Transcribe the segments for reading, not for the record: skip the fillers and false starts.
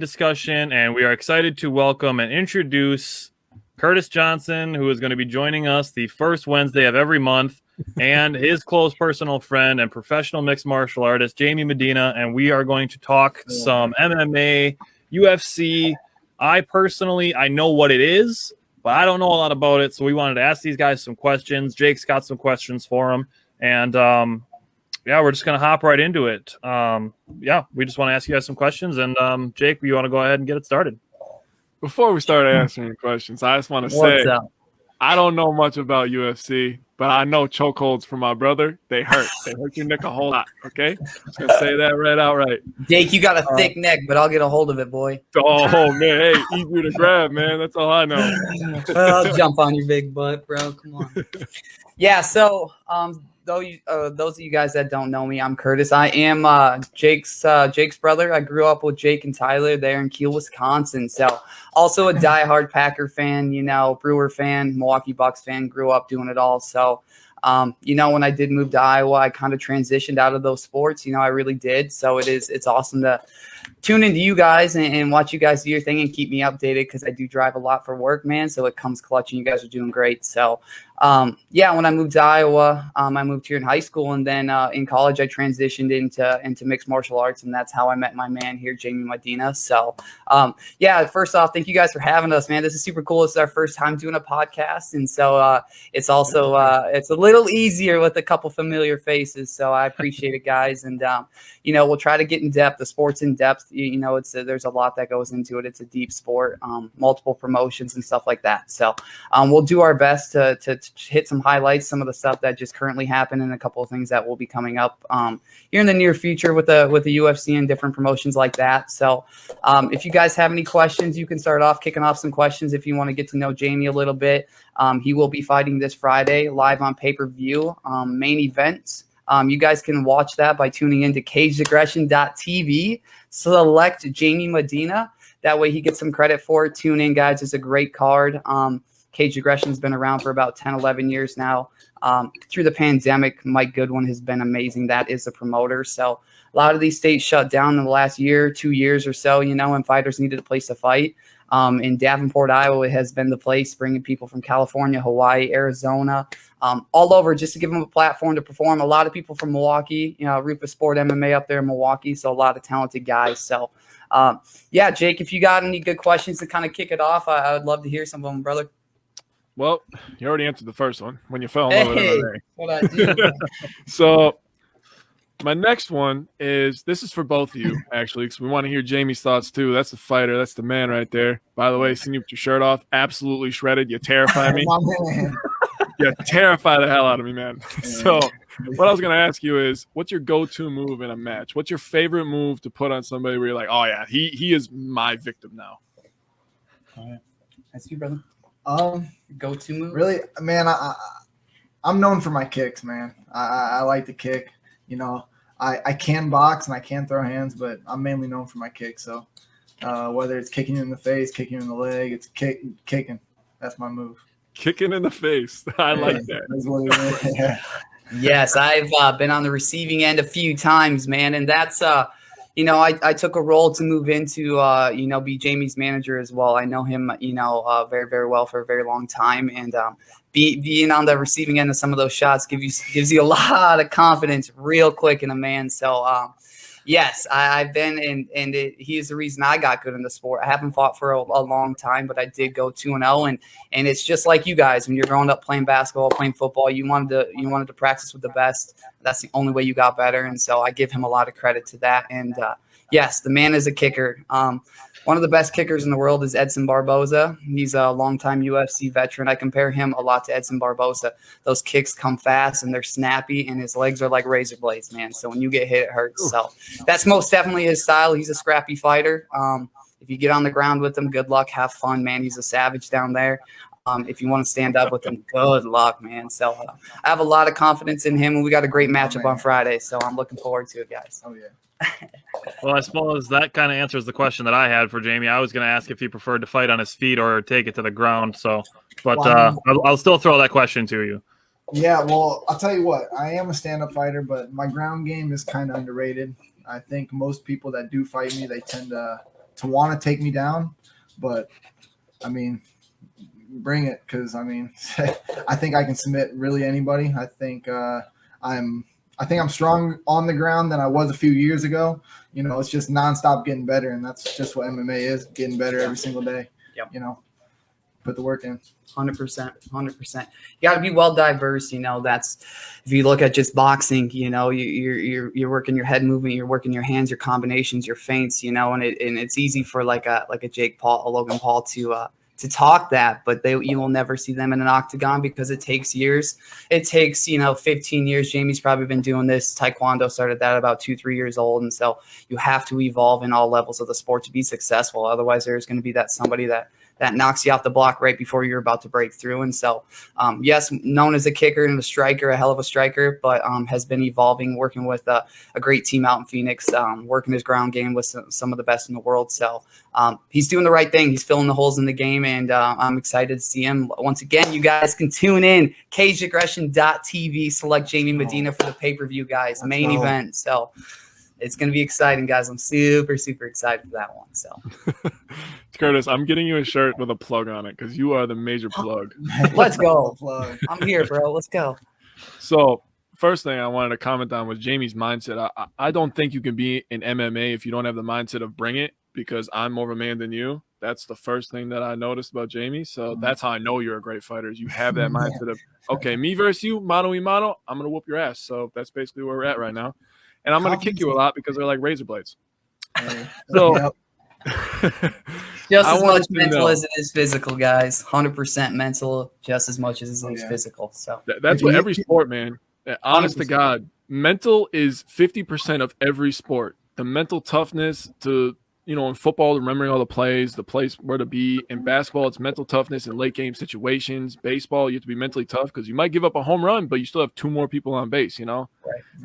discussion, and we are excited to welcome and introduce Curtis Johnson, who is going to be joining us the first Wednesday of every month, and his close personal friend and professional mixed martial artist, Jaime Medina, and we are going to talk some MMA, UFC. I know what it is, but I don't know a lot about it, so we wanted to ask these guys some questions. Jake's got some questions for him, and we're just going to hop right into it. We just want to ask you guys some questions, and Jake, you want to go ahead and get it started? Before we start answering questions, I just want to say I don't know much about UFC, but I know chokeholds from my brother. They hurt. They hurt your neck a whole lot, okay? Just going to say that right outright. Jake, you got a thick neck, but I'll get a hold of it, boy. Oh, man. Hey, easier to grab, man. That's all I know. I'll jump on your big butt, bro. Come on. Yeah, so those of you guys that don't know me, I'm Curtis. I am Jake's brother. I grew up with Jake and Tyler there in Kiel, Wisconsin. So also a diehard Packer fan, Brewer fan, Milwaukee Bucks fan, grew up doing it all. So, when I did move to Iowa, I kind of transitioned out of those sports. I really did. So it's awesome to tune into you guys and watch you guys do your thing and keep me updated because I do drive a lot for work, man. So it comes clutch and you guys are doing great. So, when I moved to Iowa, I moved here in high school, and then in college I transitioned into mixed martial arts, and that's how I met my man here, Jaime Medina. So, first off, thank you guys for having us, man. This is super cool. It's our first time doing a podcast, and so it's also it's a little easier with a couple familiar faces. So I appreciate it, guys, and we'll try to get in depth. The sport's in depth. There's a lot that goes into it. It's a deep sport, multiple promotions and stuff like that. So we'll do our best to hit some highlights, some of the stuff that just currently happened, and a couple of things that will be coming up here in the near future with the UFC and different promotions like that. So if you guys have any questions, you can start off kicking off some questions if you want to get to know Jaime a little bit. He will be fighting this Friday live on pay-per-view, main event. You guys can watch that by tuning into cagedaggression.tv. Select Jaime Medina. That way he gets some credit for it. Tune in, guys. It's a great card. Cage Aggression's been around for about 10, 11 years now. Through the pandemic, Mike Goodwin has been amazing. That is the promoter. So a lot of these states shut down in the last year, 2 years or so, and fighters needed a place to fight. In Davenport, Iowa, it has been the place, bringing people from California, Hawaii, Arizona, all over just to give them a platform to perform. A lot of people from Milwaukee, Rufus Sport MMA up there in Milwaukee. So a lot of talented guys. So, Jake, if you got any good questions to kind of kick it off, I would love to hear some of them, brother. Well, you already answered the first one when you fell in love with MMA. What I do. So my next one this is for both of you, actually, because we want to hear Jamie's thoughts too. That's the fighter. That's the man right there. By the way, seeing you with your shirt off, absolutely shredded. You terrify me. You terrify the hell out of me, man. So what I was going to ask you is, what's your go-to move in a match? What's your favorite move to put on somebody where you're like, oh, yeah, he is my victim now? All right. That's you, brother. Go-to move? Really, man, I'm known for my kicks, man. I like to kick. I can box and I can throw hands, but I'm mainly known for my kicks. So whether it's kicking you in the face, kicking you in the leg, it's kicking. That's my move. Kicking in the face. I like that. That's what it is. Yeah. Yes, I've been on the receiving end a few times, man, and that's I took a role to move into be Jamie's manager as well. I know him very, very well for a very long time, and being on the receiving end of some of those shots gives you a lot of confidence real quick in a man. So yes, I've been and he is the reason I got good in the sport. I haven't fought for a long time, but I did go 2-0, and it's just like you guys when you're growing up playing basketball, playing football. You wanted to practice with the best. That's the only way you got better, and so I give him a lot of credit to that. And yes, the man is a kicker. One of the best kickers in the world is Edson Barboza. He's a longtime UFC veteran. I compare him a lot to Edson Barboza. Those kicks come fast and they're snappy, and his legs are like razor blades, man. So when you get hit, it hurts. So that's most definitely his style. He's a scrappy fighter. If you get on the ground with him, good luck. Have fun, man. He's a savage down there. If you want to stand up with him, good luck, man. So I have a lot of confidence in him, and we got a great matchup on Friday. So I'm looking forward to it, guys. Oh, yeah. Well, I suppose that kind of answers the question that I had for Jaime. I was going to ask if he preferred to fight on his feet or take it to the ground. But I'll still throw that question to you. Yeah, well, I'll tell you what. I am a stand-up fighter, but my ground game is kind of underrated. I think most people that do fight me, they tend to to want to take me down, but I mean, bring it, because I mean, I think I can submit really anybody. I think I'm strong on the ground than I was a few years ago. You know, it's just nonstop getting better, and that's just what MMA is, getting better every single day. Yep. You know, put the work in. 100%. You got to be well diverse. You know, that's, if you look at just boxing, you know, you're working your head movement, you're working your hands, your combinations, your feints, you know, and it's easy for like a Jake Paul, a Logan Paul to talk that, but you will never see them in an octagon because it takes years. It takes, 15 years. Jamie's probably been doing this. Taekwondo started that about 2-3 years old. And so you have to evolve in all levels of the sport to be successful. Otherwise there's going to be that somebody that knocks you off the block right before you're about to break through. And so, yes, known as a kicker and a striker, a hell of a striker, but has been evolving, working with a great team out in Phoenix, working his ground game with some of the best in the world. So he's doing the right thing. He's filling the holes in the game, and I'm excited to see him. Once again, you guys can tune in, cageaggression.tv, select Jaime Medina for the pay-per-view, guys, main event. So it's going to be exciting, guys. I'm super, super excited for that one. So, Curtis, I'm getting you a shirt with a plug on it because you are the major plug. Let's go. I'm here, bro. Let's go. So, first thing I wanted to comment on was Jamie's mindset. I don't think you can be in MMA if you don't have the mindset of bring it, because I'm more of a man than you. That's the first thing that I noticed about Jamie. So that's how I know you're a great fighter. Is you have that mindset of, okay, me versus you, mano y mano, I'm going to whoop your ass. So that's basically where we're at right now. And I'm going to kick you a lot because they're like razor blades. So just as much mental as it is physical, guys. 100% mental, just as much as it is physical. So that's what every sport, man. Honest to God, mental is 50% of every sport. The mental toughness to, in football, remembering all the plays, the place where to be. In basketball, it's mental toughness in late game situations. Baseball, you have to be mentally tough because you might give up a home run, but you still have 2 more people on base, Right.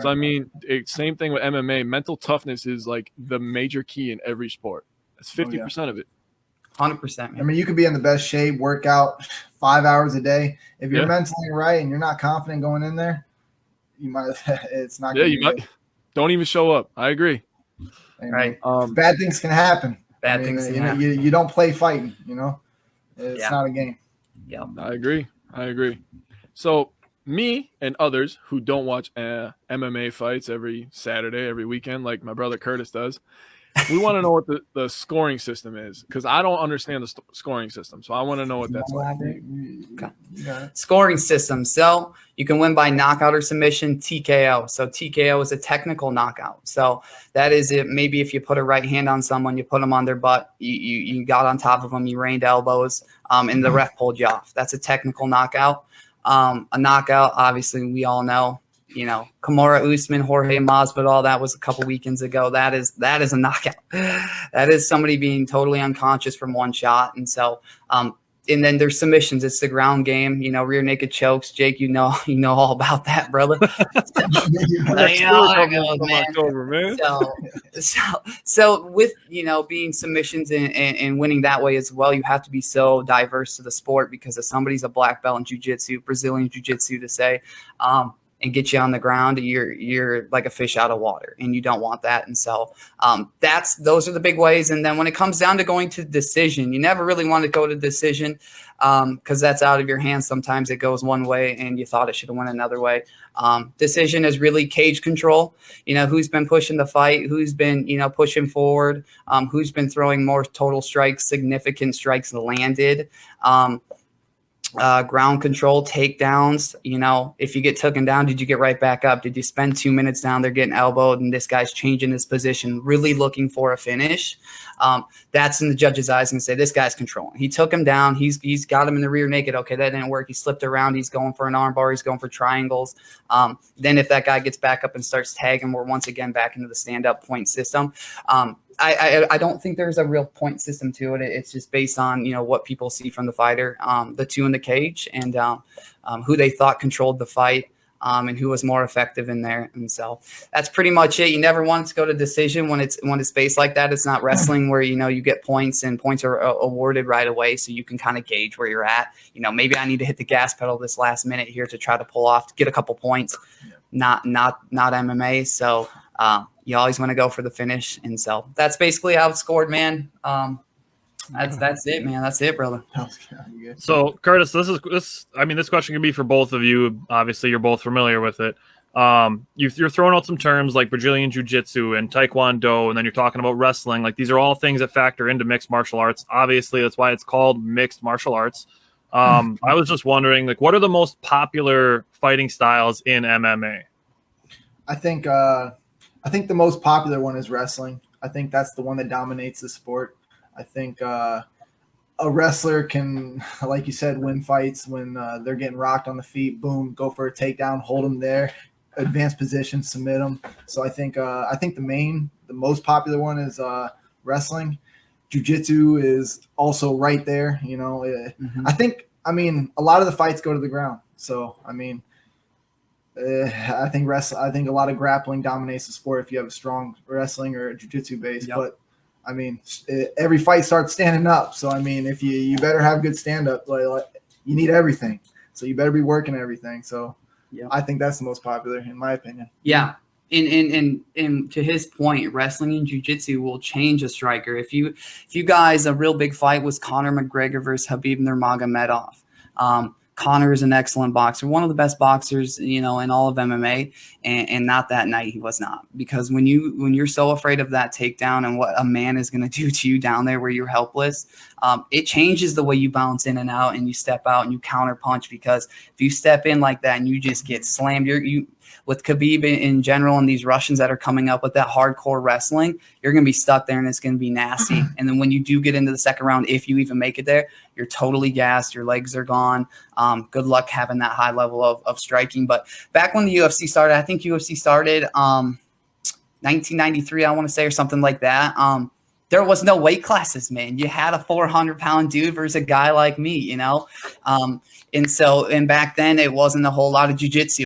So, I mean, same thing with MMA. Mental toughness is like the major key in every sport. It's 50% of it. 100%. Man. I mean, you could be in the best shape, work out 5 hours a day. If you're mentally right and you're not confident going in there, you might. It's not. Yeah, you might. Don't even show up. I agree. Right. Bad things can happen. Bad things can happen. You don't play fighting. It's not a game. Yeah, I agree. So me and others who don't watch MMA fights every Saturday, every weekend, like my brother Curtis does, we want to know what the scoring system is, because I don't understand the scoring system. So I want to know what that's like. Okay. Scoring system. So you can win by knockout or submission, TKO. So TKO is a technical knockout. So that is it. Maybe if you put a right hand on someone, you put them on their butt, you got on top of them, you rained elbows, and the ref pulled you off. That's a technical knockout. A knockout, obviously, we all know. Kimura Usman, Jorge Masvidal, that was a couple weekends ago. That is a knockout. That is somebody being totally unconscious from one shot. And so, and then there's submissions. It's the ground game, rear naked chokes. Jake, you know all about that, brother. So with, being submissions and winning that way as well, you have to be so diverse to the sport, because if somebody's a black belt in jiu-jitsu, Brazilian jiu-jitsu to say, and get you on the ground, you're like a fish out of water, and you don't want that. And so those are the big ways. And then when it comes down to going to decision, you never really want to go to decision because that's out of your hands. Sometimes it goes one way and you thought it should have went another way. Decision is really cage control. Who's been pushing the fight, who's been, pushing forward, who's been throwing more total strikes, significant strikes landed. Ground control, takedowns. If you get taken down, did you get right back up? Did you spend 2 minutes down there getting elbowed and this guy's changing his position, really looking for a finish? That's in the judge's eyes and say, this guy's controlling. He took him down. He's got him in the rear naked. Okay, that didn't work. He slipped around. He's going for an arm bar. He's going for triangles. Then if that guy gets back up and starts tagging, we're once again back into the stand-up point system. I don't think there's a real point system to it. It's just based on, what people see from the fighter, the 2 in the cage, and who they thought controlled the fight, and who was more effective in there. And so that's pretty much it. You never want to go to decision when it's based like that. It's not wrestling where, you get points and points are awarded right away. So you can kind of gauge where you're at. Maybe I need to hit the gas pedal this last minute here to try to pull off, to get a couple points, not MMA. So you always want to go for the finish. And so that's basically how it scored, man. That's it, man. That's it, brother. So Curtis, this question can be for both of you. Obviously, you're both familiar with it. You're throwing out some terms like Brazilian Jiu-Jitsu and Taekwondo, and then you're talking about wrestling. Like, these are all things that factor into mixed martial arts. Obviously, that's why it's called mixed martial arts. I was just wondering, like, what are the most popular fighting styles in MMA? I think the most popular one is wrestling. I think that's the one that dominates the sport. I think a wrestler can, like you said, win fights when they're getting rocked on the feet. Boom, go for a takedown, hold them there, advanced position, submit them. So I think the most popular one is wrestling. Jiu-jitsu is also right there. You know, I think a lot of the fights go to the ground. So I think a lot of grappling dominates the sport if you have a strong wrestling or a jiu-jitsu base. Yep. But every fight starts standing up. So if you better have good stand up. Like you need everything. So you better be working everything. So yeah, I think that's the most popular in my opinion. Yeah. And to his point, wrestling and jiu-jitsu will change a striker. If you guys, a real big fight was Conor McGregor versus Khabib Nurmagomedov. Conor is an excellent boxer, one of the best boxers, in all of MMA, and not that night he was not. Because when you're so afraid of that takedown and what a man is going to do to you down there where you're helpless, it changes the way you bounce in and out and you step out and you counter punch. Because if you step in like that and you just get slammed, you with Khabib in general and these Russians that are coming up with that hardcore wrestling, you're going to be stuck there and it's going to be nasty. And then when you do get into the second round, if you even make it there, you're totally gassed. Your legs are gone. Good luck having that high level of striking. But back when the UFC started, I think UFC started 1993, I want to say, or something like that. There was no weight classes, man. You had a 400-pound dude versus a guy like me, And back then it wasn't a whole lot of jiu-jitsu.